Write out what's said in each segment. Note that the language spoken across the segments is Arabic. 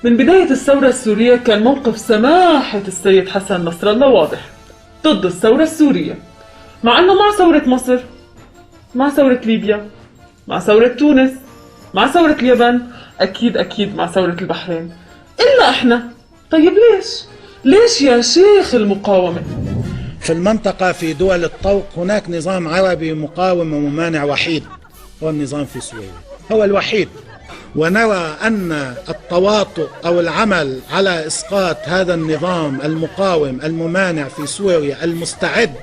من بداية الثورة السورية كان موقف سماحة السيد حسن نصر الله واضح ضد الثورة السورية، مع أنه مع ثورة مصر، مع ثورة ليبيا، مع ثورة تونس، مع ثورة اليابان، أكيد مع ثورة البحرين، إلا إحنا. طيب ليش يا شيخ المقاومة؟ في المنطقة في دول الطوق هناك نظام عربي مقاوم وممانع وحيد، هو النظام في سوريا، هو الوحيد. ونرى أن التواطؤ أو العمل على إسقاط هذا النظام المقاوم الممانع في سوريا المستعد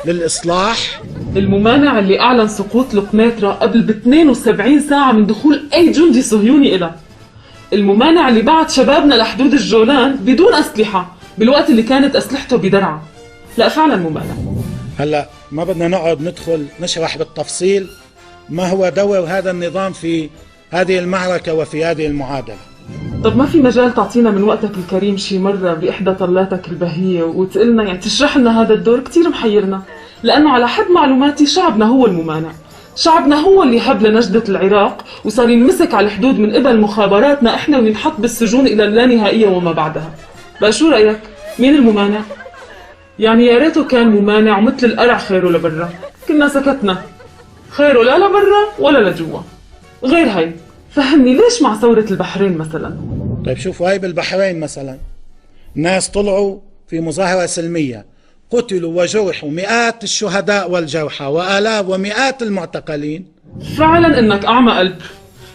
للإصلاح، الممانع اللي أعلن سقوط لقنيطرة قبل ب 72 ساعة من دخول أي جندي صهيوني إلها، الممانع اللي بعت شبابنا لحدود الجولان بدون أسلحة بالوقت اللي كانت أسلحته بدرعا. لا فعلا ممانع. هلأ ما بدنا نقعد ندخل نشرح بالتفصيل ما هو دور هذا النظام في هذه المعركة وفي هذه المعادلة. طب ما في مجال تعطينا من وقتك الكريم شي مرة بإحدى طلاتك البهية وتقلنا، يعني تشرح لنا هذا الدور؟ كتير محيرنا، لأنه على حد معلوماتي شعبنا هو الممانع، شعبنا هو اللي هب لنجدة العراق وصار ينمسك على الحدود من قبل مخابراتنا إحنا وينحط بالسجون إلى اللانهائية وما بعدها. بقى شو رأيك؟ مين الممانع؟ يعني يا ريته كان ممانع ومثل القرع خيره لبرا، كنا سكتنا، خيره لا لبرا ولا لجوا. غير هاي فهمني ليش مع ثورة البحرين مثلا؟ طيب شوفوا هاي بالبحرين مثلا ناس طلعوا في مظاهرة سلمية، قتلوا وجرحوا مئات الشهداء والجرحى وآلاف ومئات المعتقلين. فعلا انك اعمى قلب،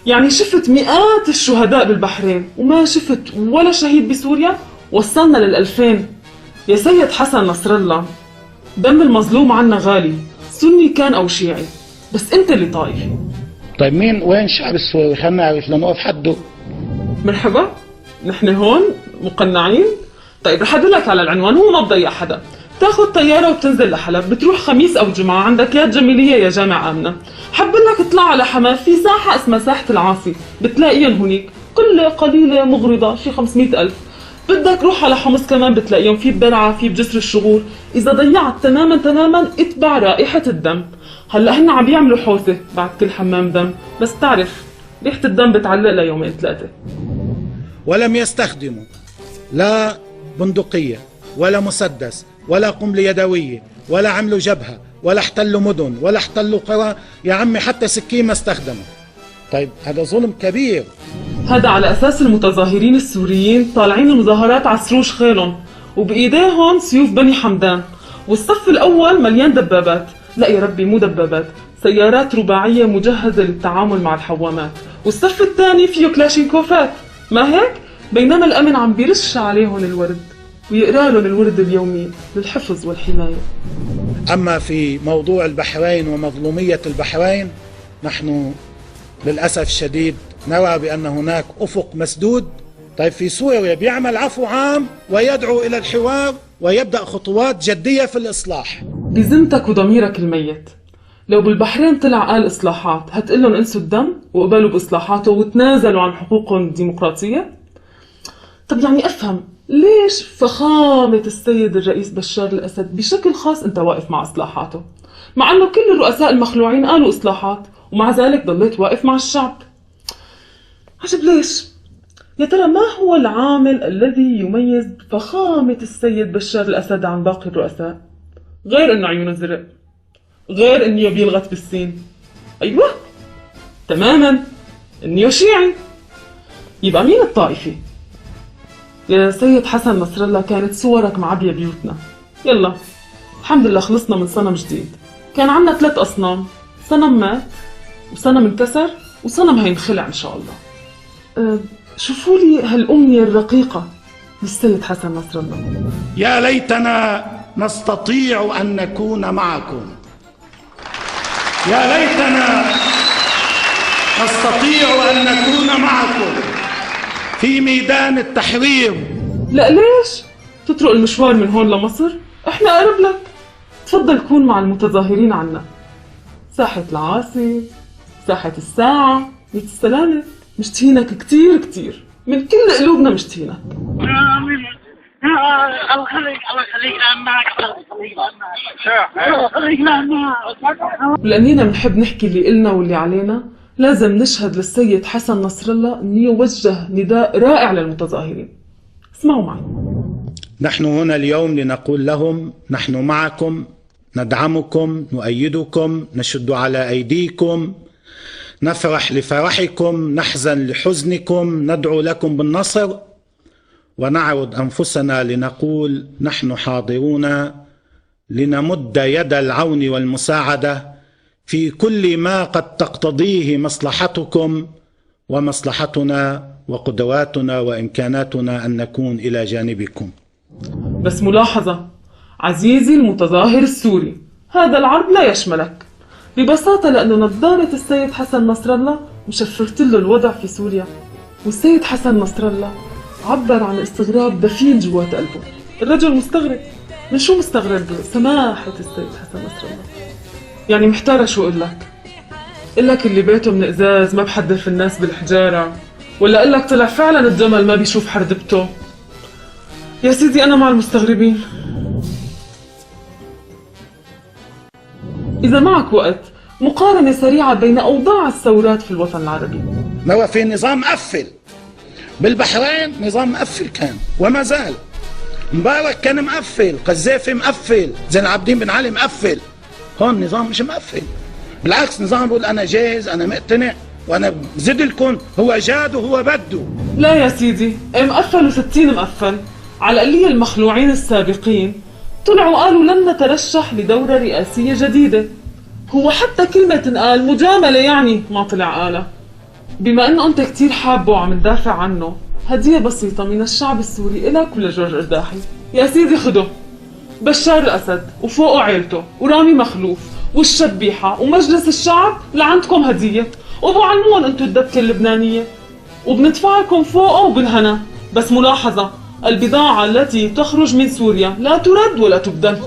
يعني شفت مئات الشهداء بالبحرين وما شفت ولا شهيد بسوريا؟ وصلنا لل2000. يا سيد حسن نصر الله، دم المظلوم عنا غالي، سني كان او شيعي، بس انت اللي طائفي. طيب مين وين الشعب السوري؟ خلينا نعرف لنقف حده. مرحبا، نحن هون مقنعين. طيب رح ادلك على العنوان، هو ما بضيع حدا. بتاخد طيارة وبتنزل لحلب، بتروح خميس أو جمعة عندك يا جميلية يا جامع آمنة. حب لك اطلع على حماه في ساحة اسمها ساحة العاصي، بتلاقيهم هنيك قلة قليلة مغرضة شي 500,000. بدك روح على حمص كمان بتلاقيهم في بدرعا في بجسر الشغور. إذا ضيعت تماما اتبع رائحة الدم. هلا هن عم يعملوا حوثة بعد كل حمام دم، بس تعرف ريحة الدم بتعلق ليومين 3. ولم يستخدموا لا بندقية ولا مسدس ولا قنبلة يدوية ولا عملوا جبهة ولا احتلوا مدن ولا احتلوا قرى، يا عمي حتى سكين ما استخدموا. طيب هذا ظلم كبير. هذا على أساس المتظاهرين السوريين طالعين المظاهرات على سروج خيلهم وبإيديهم سيوف بني حمدان، والصف الأول مليان دبابات، لا يا ربي مو دبابات، سيارات رباعية مجهزة للتعامل مع الحوامات، والصف الثاني فيه كلاشينكوفات، ما هيك؟ بينما الأمن عم بيرش عليهم الورد ويقرأ لهم الورد اليومي للحفظ والحماية. أما في موضوع البحرين ومظلومية البحرين، نحن للأسف الشديد نرى بأن هناك أفق مسدود. طيب في سوريا بيعمل عفو عام ويدعو إلى الحوار ويبدأ خطوات جدية في الإصلاح. بذمتك وضميرك الميت، لو بالبحرين طلع قال إصلاحات هتقلن انسوا الدم وقبلوا بإصلاحاته وتنازلوا عن حقوقهم الديمقراطية؟ طب يعني أفهم ليش فخامة السيد الرئيس بشار الأسد بشكل خاص أنت واقف مع إصلاحاته، مع أنه كل الرؤساء المخلوعين قالوا إصلاحات ومع ذلك ضليت واقف مع الشعب؟ عجب ليش؟ يا ترى ما هو العامل الذي يميز فخامة السيد بشار الأسد عن باقي الرؤساء؟ غير أنه عيونه زرق، غير أنه بيلغت بالسين، أيوة تماما أنه شيعي. يبقى مين الطائفي؟ يا سيد حسن نصر الله كانت صورك معبية بيوتنا. يلا الحمد لله خلصنا من صنم جديد. كان عنا 3 أصنام، صنم مات وصنم انكسر وصنم هينخلع إن شاء الله. شوفوا لي هالأمنية الرقيقة للسيد حسن نصر الله. يا ليتنا نستطيع أن نكون معكم، يا ليتنا نستطيع أن نكون معكم في ميدان التحرير. لا ليش؟ تطرق المشوار من هون لمصر؟ احنا قرب لك. تفضل كون مع المتظاهرين عنا. ساحة العاصي، ساحة الساعة، بيت السلامة، مشتهينك كتير من كل قلوبنا مشتهينك. الله يخليك الله يخليك معك الله يخليك معك. ولأننا بنحب نحكي اللي إلنا واللي علينا لازم نشهد للسيد حسن نصر الله أن يوجه نداء رائع للمتظاهرين. اسمعوا معي. نحن هنا اليوم لنقول لهم نحن معكم، ندعمكم، نؤيدكم، نشد على أيديكم، نفرح لفرحكم، نحزن لحزنكم، ندعو لكم بالنصر، ونعرض أنفسنا لنقول نحن حاضرون لنمد يد العون والمساعدة في كل ما قد تقتضيه مصلحتكم ومصلحتنا وقدراتنا وإمكاناتنا أن نكون إلى جانبكم. بس ملاحظة عزيزي المتظاهر السوري، هذا العرض لا يشملك ببساطة، لأنه نظارة السيد حسن نصر الله مشفرت له الوضع في سوريا. والسيد حسن نصر الله عبر عن استغراب دفين جوات قلبه. الرجل مستغرب. من شو مستغرب؟ سماحة السيد حسن نصر الله. يعني محتارة شو أقول لك؟ أقول لك اللي بيته من إزاز ما بحدف الناس بالحجارة، ولا أقول لك طلع فعلا الجمل ما بيشوف حردبته؟ يا سيدي أنا مع المستغربين. إذا معك وقت، مقارنة سريعة بين أوضاع الثورات في الوطن العربي. ما في نظام مقفل بالبحرين، نظام مقفل كان وما زال. مبارك كان مقفل، قذافي مقفل، زين العابدين بن علي مقفل. هون نظام مش مقفل، بالعكس نظام بقول أنا جاهز، أنا مقتنع، وأنا بزيد لكم هو جاد وهو بده. لا يا سيدي، مقفل و60 مقفل. على الأقلية المخلوعين السابقين طلعوا قالوا لن نترشح لدورة رئاسية جديدة. هو حتى كلمة تنقال مجاملة يعني ما طلع قالها. بما انه انت كتير حابه وعم تدافع عنه، هدية بسيطة من الشعب السوري إلك ولجورج أرداحي. يا سيدي خده. بشار الأسد وفوقه عيلته ورامي مخلوف والشبيحة ومجلس الشعب لعندكم هدية، وبعلمون انتو الدبكة اللبنانية، وبندفع لكم فوقه وبالهنا. بس ملاحظة، البضاعة التي تخرج من سوريا لا ترد ولا تبدل.